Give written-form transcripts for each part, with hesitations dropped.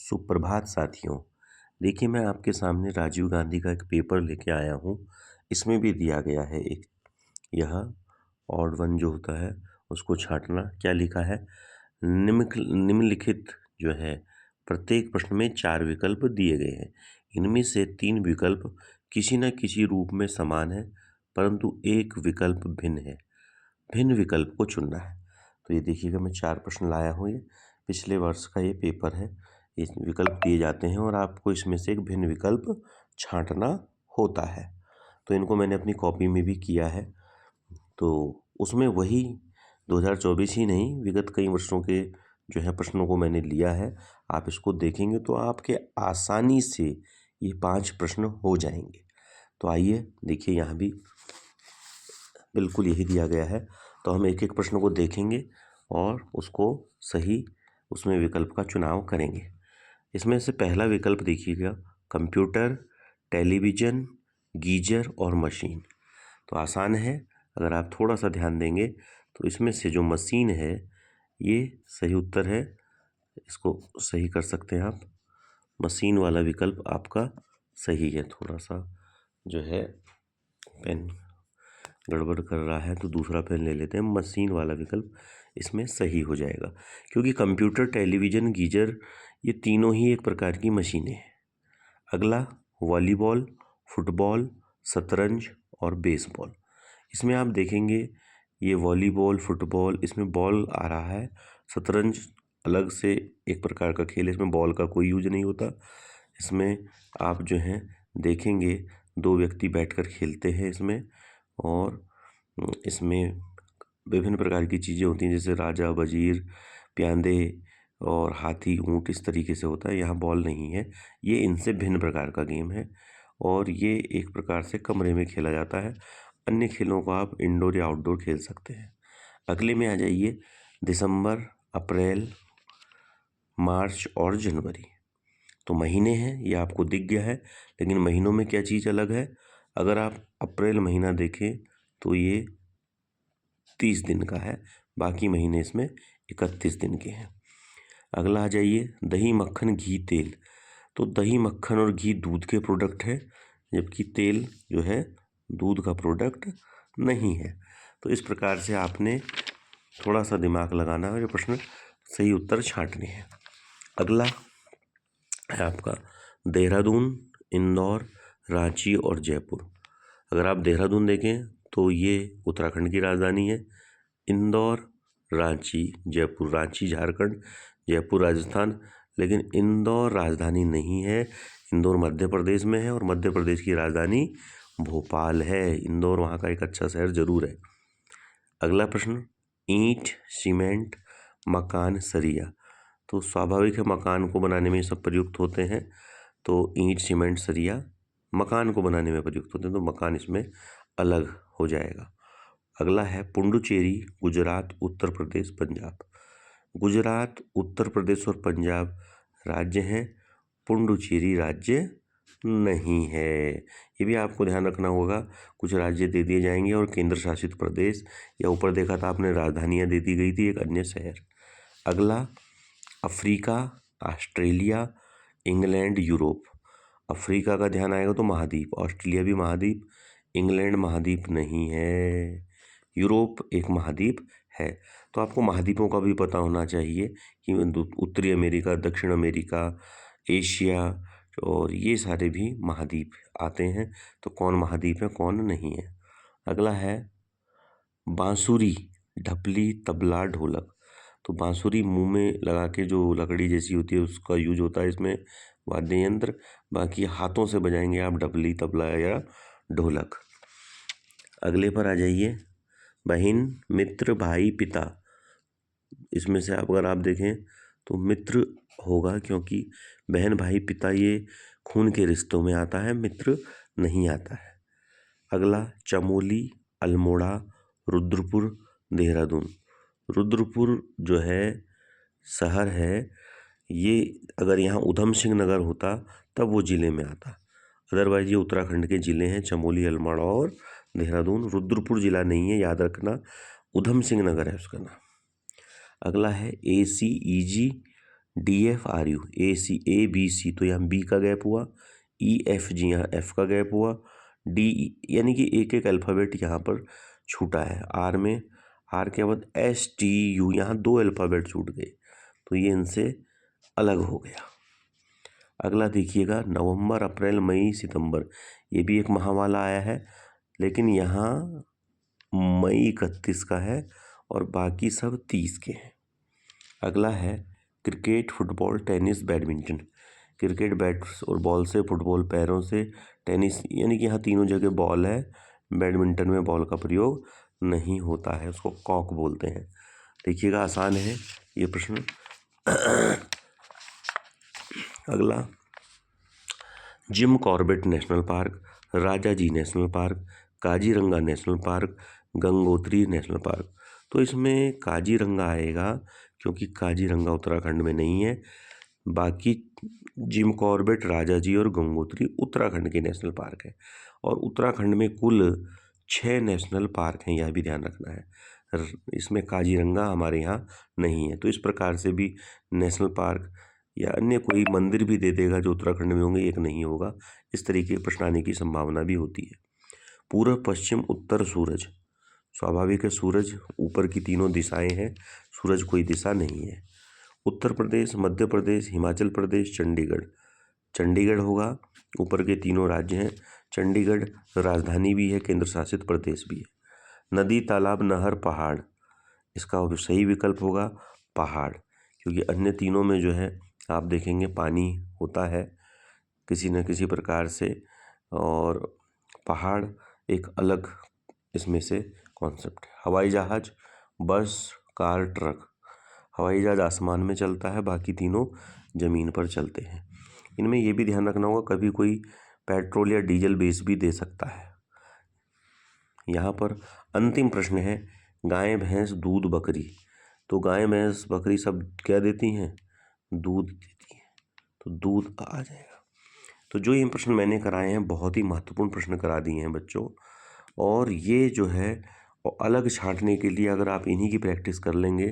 सुप्रभात साथियों। देखिए, मैं आपके सामने राजीव गांधी का एक पेपर लेके आया हूँ। इसमें भी दिया गया है एक यह ऑड वन जो होता है उसको छाँटना। क्या लिखा है? निम्नलिखित जो है प्रत्येक प्रश्न में 4 विकल्प दिए गए हैं। इनमें से 3 विकल्प किसी न किसी रूप में समान है, परंतु एक विकल्प भिन्न है। भिन्न विकल्प को चुनना है। तो ये देखिएगा, मैं 4 प्रश्न लाया हूँ। ये पिछले वर्ष का ये पेपर है। इस विकल्प दिए जाते हैं और आपको इसमें से एक भिन्न विकल्प छाँटना होता है। तो इनको मैंने अपनी कॉपी में भी किया है। तो उसमें वही 2024 ही नहीं, विगत कई वर्षों के जो है प्रश्नों को मैंने लिया है। आप इसको देखेंगे तो आपके आसानी से ये 5 प्रश्न हो जाएंगे। तो आइए देखिए, यहाँ भी बिल्कुल यही दिया गया है। तो हम एक एक प्रश्न को देखेंगे और उसको सही उसमें विकल्प का चुनाव करेंगे। इसमें से पहला विकल्प देखिएगा, कंप्यूटर, टेलीविज़न, गीजर और मशीन। तो आसान है, अगर आप थोड़ा सा ध्यान देंगे तो इसमें से जो मशीन है ये सही उत्तर है। इसको सही कर सकते हैं आप। मशीन वाला विकल्प आपका सही है। थोड़ा सा जो है पेन गड़बड़ कर रहा है तो दूसरा पेन ले लेते हैं। मशीन वाला विकल्प इसमें सही हो जाएगा, क्योंकि कंप्यूटर, टेलीविज़न, गीजर ये तीनों ही एक प्रकार की मशीनें हैं। अगला, वॉलीबॉल, फुटबॉल, शतरंज और बेसबॉल। इसमें आप देखेंगे ये वॉलीबॉल, फुटबॉल, इसमें बॉल आ रहा है। शतरंज अलग से एक प्रकार का खेल है, इसमें बॉल का कोई यूज नहीं होता। इसमें आप जो हैं देखेंगे 2 व्यक्ति बैठकर खेलते हैं इसमें, और इसमें विभिन्न प्रकार की चीज़ें होती हैं, जैसे राजा, वजीर, प्यादे और हाथी, ऊँट, इस तरीके से होता है। यहाँ बॉल नहीं है, ये इनसे भिन्न प्रकार का गेम है और ये एक प्रकार से कमरे में खेला जाता है। अन्य खेलों को आप इंडोर या आउटडोर खेल सकते हैं। अगले में आ जाइए, दिसंबर, अप्रैल, मार्च और जनवरी। तो महीने हैं, ये आपको दिख गया है, लेकिन महीनों में क्या चीज़ अलग है? अगर आप अप्रैल महीना देखें तो ये 30 दिन का है, बाकी महीने इसमें 31 दिन के हैं। अगला आ जाइए, दही, मक्खन, घी, तेल। तो दही, मक्खन और घी दूध के प्रोडक्ट है, जबकि तेल जो है दूध का प्रोडक्ट नहीं है। तो इस प्रकार से आपने थोड़ा सा दिमाग लगाना है, जो प्रश्न सही उत्तर छांटने हैं। अगला है आपका देहरादून, इंदौर, रांची और जयपुर। अगर आप देहरादून देखें तो ये उत्तराखंड की राजधानी है। इंदौर, रांची, जयपुर, रांची झारखंड, जयपुर राजस्थान, लेकिन इंदौर राजधानी नहीं है। इंदौर मध्य प्रदेश में है और मध्य प्रदेश की राजधानी भोपाल है। इंदौर वहाँ का एक अच्छा शहर जरूर है। अगला प्रश्न, ईंट, सीमेंट, मकान, सरिया। तो स्वाभाविक है, मकान को बनाने में सब प्रयुक्त होते हैं। तो ईंट, सीमेंट, सरिया मकान को बनाने में प्रयुक्त होते हैं, तो मकान इसमें अलग हो जाएगा। अगला है पुडुचेरी, गुजरात, उत्तर प्रदेश, पंजाब। गुजरात, उत्तर प्रदेश और पंजाब राज्य हैं, पुडुचेरी राज्य नहीं है। ये भी आपको ध्यान रखना होगा। कुछ राज्य दे दिए जाएंगे और केंद्र शासित प्रदेश, या ऊपर देखा था आपने राजधानियाँ दे दी गई थी, एक अन्य शहर। अगला, Africa, Australia, England, Europe. Africa का ध्यान आएगा तो महाद्वीप, ऑस्ट्रेलिया भी महाद्वीप, इंग्लैंड महाद्वीप नहीं है, यूरोप एक महाद्वीप है। तो आपको महाद्वीपों का भी पता होना चाहिए कि उत्तरी अमेरिका, दक्षिण अमेरिका, एशिया और ये सारे भी महाद्वीप आते हैं। तो कौन महाद्वीप है, कौन नहीं है। अगला है बांसुरी, ढपली, तबला, ढोलक। तो बांसुरी मुंह में लगा के जो लकड़ी जैसी होती है उसका यूज होता है इसमें, वाद्य यंत्र। बाकी हाथों से बजाएंगे आप ढपली, तबला या ढोलक। अगले पर आ जाइए, बहन, मित्र, भाई, पिता। इसमें से अगर आप देखें तो मित्र होगा, क्योंकि बहन, भाई, पिता ये खून के रिश्तों में आता है, मित्र नहीं आता है। अगला, चमोली, अल्मोड़ा, रुद्रपुर, देहरादून। रुद्रपुर जो है शहर है, ये अगर यहाँ उधम सिंह नगर होता तब वो ज़िले में आता, अदरवाइज ये उत्तराखंड के ज़िले हैं, चमोली, अल्मोड़ा और देहरादून। रुद्रपुर ज़िला नहीं है, याद रखना, उधम सिंह नगर है उसका नाम। अगला है AC, EG, DFRU ABC तो यहाँ B का गैप हुआ, EFG यहाँ F का गैप हुआ, DE यानी कि एक एक अल्फ़ाबेट यहाँ पर छूटा है। R के बाद STU यहाँ 2 अल्फ़ाबेट छूट गए, तो ये इनसे अलग हो गया। अगला देखिएगा, नवंबर, अप्रैल, मई, सितंबर, ये भी एक माह वाला आया है, लेकिन यहाँ मई 31 का है और बाकी सब 30 के हैं। अगला है cricket, football, tennis, badminton. Cricket bat और बॉल से, फुटबॉल पैरों से, टेनिस यानी कि यहाँ तीनों जगह बॉल है, बैडमिंटन में बॉल का प्रयोग नहीं होता है, उसको कॉक बोलते हैं। देखिएगा आसान है ये प्रश्न। अगला, Jim Corbett national park, Rajaji national park, Kaziranga national park, Gangotri national park. तो इसमें काजीरंगा आएगा क्योंकि काजीरंगा उत्तराखंड में नहीं है। बाकी जिम कॉर्बेट, राजाजी और गंगोत्री उत्तराखंड के नेशनल पार्क है, और उत्तराखंड में कुल 6 नेशनल पार्क हैं, यह भी ध्यान रखना है। इसमें काजीरंगा हमारे यहाँ नहीं है। तो इस प्रकार से भी नेशनल पार्क या अन्य कोई मंदिर भी दे देगा जो उत्तराखंड में होंगे, एक नहीं होगा। इस तरीके के प्रश्न आने की संभावना भी होती है। पूर्व, पश्चिम, उत्तर, सूरज। स्वाभाविक है, सूरज ऊपर की तीनों दिशाएं हैं, सूरज कोई दिशा नहीं है। उत्तर प्रदेश, मध्य प्रदेश, हिमाचल प्रदेश, चंडीगढ़। चंडीगढ़ होगा, ऊपर के तीनों राज्य हैं। चंडीगढ़ राजधानी भी है, केंद्र शासित प्रदेश भी है। नदी, तालाब, नहर, पहाड़, इसका सही विकल्प होगा पहाड़, क्योंकि अन्य तीनों में जो है आप देखेंगे पानी होता है किसी न किसी प्रकार से, और पहाड़ एक अलग इसमें से कॉन्सेप्ट है। हवाई जहाज, बस, कार, ट्रक। हवाई जहाज आसमान में चलता है, बाकी तीनों ज़मीन पर चलते हैं। इनमें ये भी ध्यान रखना होगा, कभी कोई पेट्रोल या डीजल बेस भी दे सकता है। यहाँ पर अंतिम प्रश्न है, गाय, भैंस, दूध, बकरी। तो गाय, भैंस, बकरी सब क्या देती हैं? दूध देती हैं, तो दूध आ जाएगा। तो जो ये प्रश्न मैंने कराए हैं बहुत ही महत्वपूर्ण प्रश्न करा दिए हैं बच्चों, और ये जो है अलग छांटने के लिए अगर आप इन्हीं की प्रैक्टिस कर लेंगे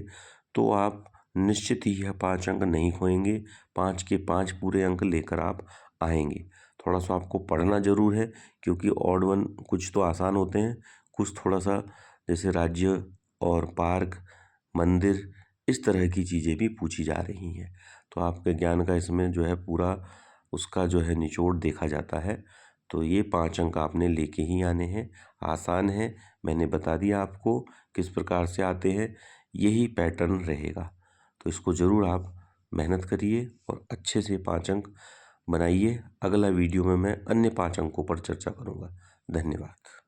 तो आप निश्चित ही यह 5 अंक नहीं खोएंगे, 5 के 5 पूरे अंक लेकर आप आएंगे। थोड़ा सा आपको पढ़ना ज़रूर है, क्योंकि ऑड वन कुछ तो आसान होते हैं, कुछ थोड़ा सा जैसे राज्य और पार्क, मंदिर, इस तरह की चीज़ें भी पूछी जा रही हैं। तो आपके ज्ञान का इसमें जो है पूरा उसका जो है निचोड़ देखा जाता है। तो ये 5 अंक आपने लेके ही आने हैं। आसान है, मैंने बता दिया आपको किस प्रकार से आते हैं, यही पैटर्न रहेगा। तो इसको ज़रूर आप मेहनत करिए और अच्छे से 5 अंक बनाइए। अगला वीडियो में मैं अन्य 5 अंकों पर चर्चा करूँगा। धन्यवाद।